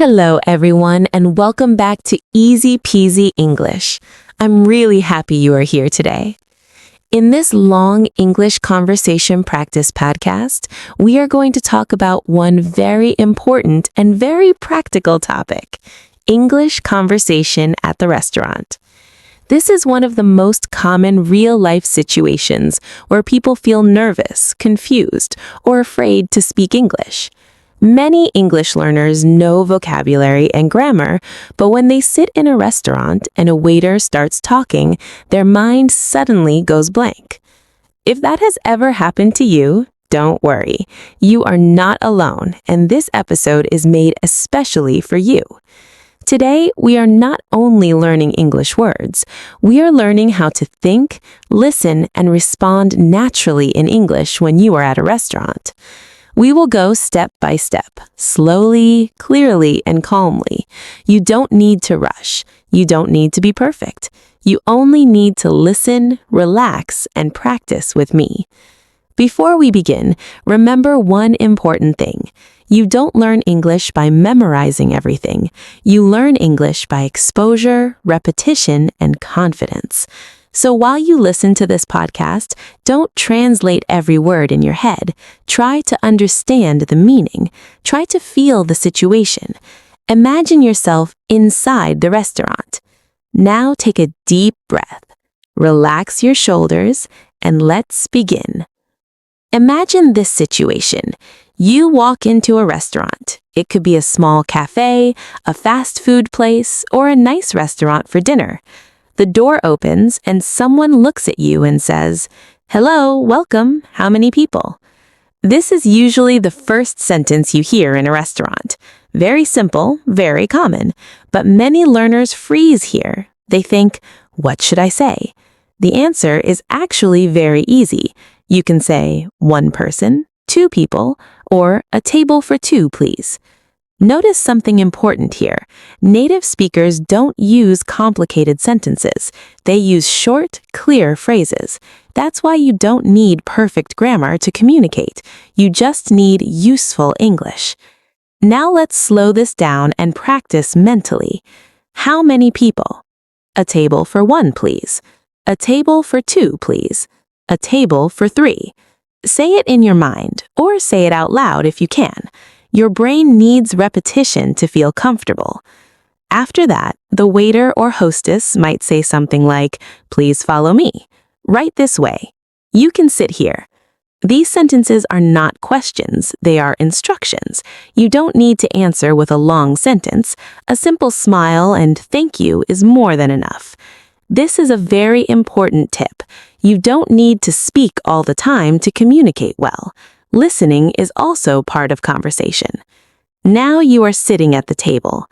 Hello, everyone, and welcome back to Easy Peasy English. I'm really happy you are here today. In this long English conversation practice podcast, we are going to talk about one very important and very practical topic, English conversation at the restaurant. This is one of the most common real-life situations where people feel nervous, confused, or afraid to speak English. Many English learners know vocabulary and grammar, but when they sit in a restaurant and a waiter starts talking, their mind suddenly goes blank. If that has ever happened to you, don't worry. You are not alone, and this episode is made especially for you. Today, we are not only learning English words, we are learning how to think, listen, and respond naturally in English when you are at a restaurant. We will go step by step, slowly, clearly, and calmly. You don't need to rush. You don't need to be perfect. You only need to listen, relax, and practice with me. Before we begin, remember one important thing. You don't learn English by memorizing everything. You learn English by exposure, repetition, and confidence. So while you listen to this podcast, don't translate every word in your head. Try to understand the meaning. Try to feel the situation. Imagine yourself inside the restaurant. Now take a deep breath. Relax your shoulders, and let's begin. Imagine this situation. You walk into a restaurant. It could be a small cafe, a fast food place, or a nice restaurant for dinner. The door opens and someone looks at you and says, "Hello, welcome, how many people?" This is usually the first sentence you hear in a restaurant. Very simple, very common, but many learners freeze here. They think, what should I say? The answer is actually very easy. You can say, one person, two people, or a table for two, please. Notice something important here. Native speakers don't use complicated sentences. They use short, clear phrases. That's why you don't need perfect grammar to communicate. You just need useful English. Now let's slow this down and practice mentally. How many people? A table for one, please. A table for two, please. A table for three. Say it in your mind, or say it out loud if you can. Your brain needs repetition to feel comfortable. After that, the waiter or hostess might say something like, "Please follow me. Right this way. You can sit here." These sentences are not questions, they are instructions. You don't need to answer with a long sentence. A simple smile and "thank you" is more than enough. This is a very important tip. You don't need to speak all the time to communicate well. Listening is also part of conversation. Now you are sitting at the table.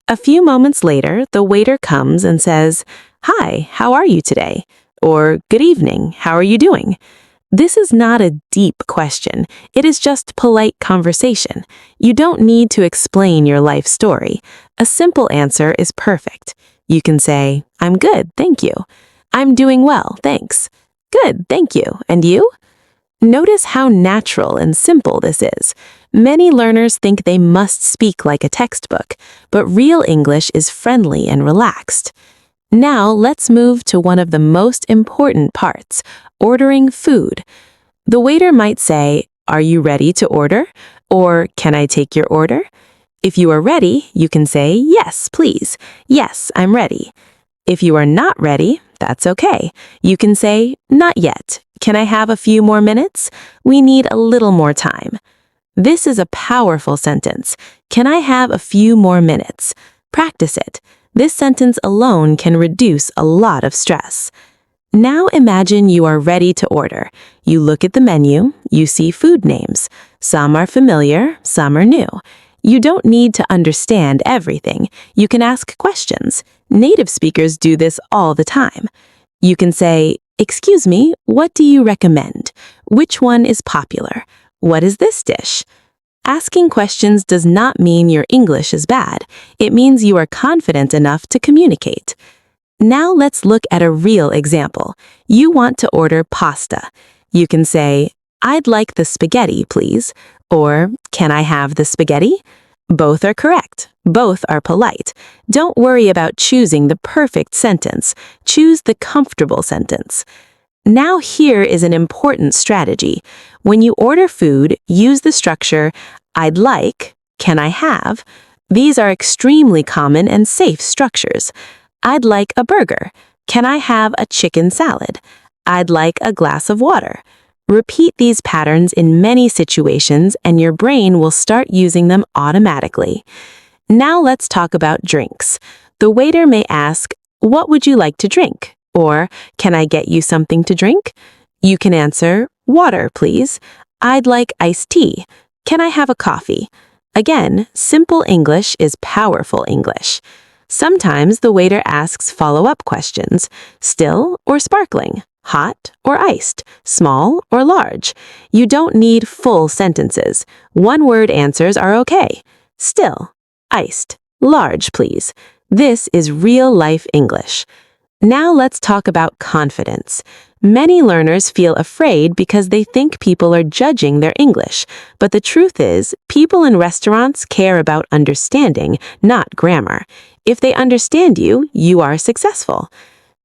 A few moments later, the waiter comes and says, "Hi, how are you today?" Or "Good evening, how are you doing?" This is not a deep question. It is just polite conversation. You don't need to explain your life story. A simple answer is perfect. You can say, "I'm good, thank you." "I'm doing well, thanks." "Good, thank you. And you?" Notice how natural and simple this is. Many learners think they must speak like a textbook, but real English is friendly and relaxed. Now let's move to one of the most important parts, ordering food. The waiter might say, "Are you ready to order?" Or "Can I take your order?" If you are ready, you can say, "Yes, please. Yes, I'm ready." If you are not ready, that's okay. You can say, "Not yet. Can I have a few more minutes? We need a little more time." This is a powerful sentence. Can I have a few more minutes? Practice it. This sentence alone can reduce a lot of stress. Now imagine you are ready to order. You look at the menu, you see food names. Some are familiar, some are new. You don't need to understand everything. You can ask questions. Native speakers do this all the time. You can say, "Excuse me, what do you recommend? Which one is popular? What is this dish?" Asking questions does not mean your English is bad. It means you are confident enough to communicate. Now let's look at a real example. You want to order pasta. You can say, "I'd like the spaghetti, please." Or, "Can I have the spaghetti?" Both are correct. Both are polite. Don't worry about choosing the perfect sentence. Choose the comfortable sentence. Now here is an important strategy. When you order food, use the structure, I'd like, can I have? These are extremely common and safe structures. I'd like a burger. Can I have a chicken salad? I'd like a glass of water. Repeat these patterns in many situations and your brain will start using them automatically. Now let's talk about drinks. The waiter may ask, what would you like to drink? Or, can I get you something to drink? You can answer, water, please. I'd like iced tea. Can I have a coffee? Again, simple English is powerful English. Sometimes the waiter asks follow-up questions, still or sparkling, hot or iced, small or large. You don't need full sentences. One-word answers are okay. Still, iced, large, please. This is real-life English. Now let's talk about confidence. Many learners feel afraid because they think people are judging their English, but the truth is, people in restaurants care about understanding, not grammar. If they understand you, you are successful.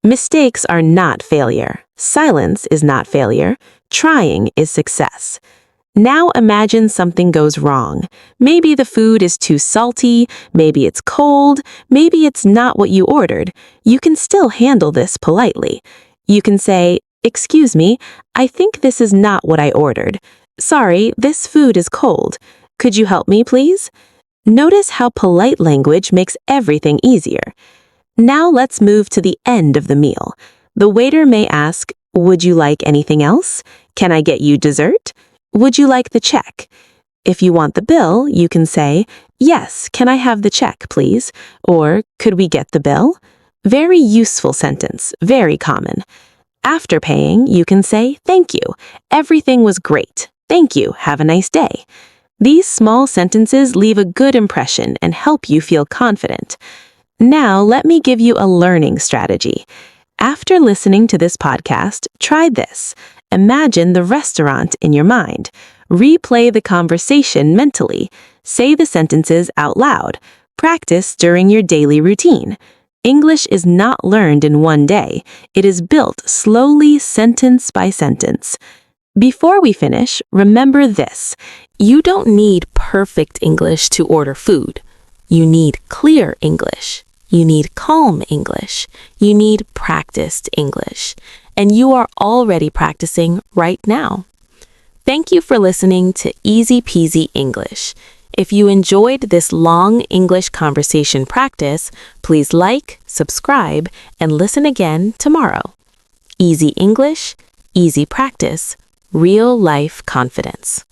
Mistakes are not failure. Silence is not failure. Trying is success. Now imagine something goes wrong. Maybe the food is too salty, maybe it's cold, maybe it's not what you ordered. You can still handle this politely. You can say, excuse me, I think this is not what I ordered. Sorry, this food is cold. Could you help me, please? Notice how polite language makes everything easier. Now let's move to the end of the meal. The waiter may ask, would you like anything else? Can I get you dessert? Would you like the check? If you want the bill, you can say, yes, can I have the check, please? Or, could we get the bill? Very useful sentence, very common. After paying, you can say, thank you. Everything was great. Thank you. Have a nice day. These small sentences leave a good impression and help you feel confident. Now, let me give you a learning strategy. After listening to this podcast, try this. Imagine the restaurant in your mind. Replay the conversation mentally. Say the sentences out loud. Practice during your daily routine. English is not learned in one day. It is built slowly, sentence by sentence. Before we finish, remember this. You don't need perfect English to order food. You need clear English. You need calm English. You need practiced English. And you are already practicing right now. Thank you for listening to Easy Peasy English. If you enjoyed this long English conversation practice, please like, subscribe, and listen again tomorrow. Easy English, easy practice, real life confidence.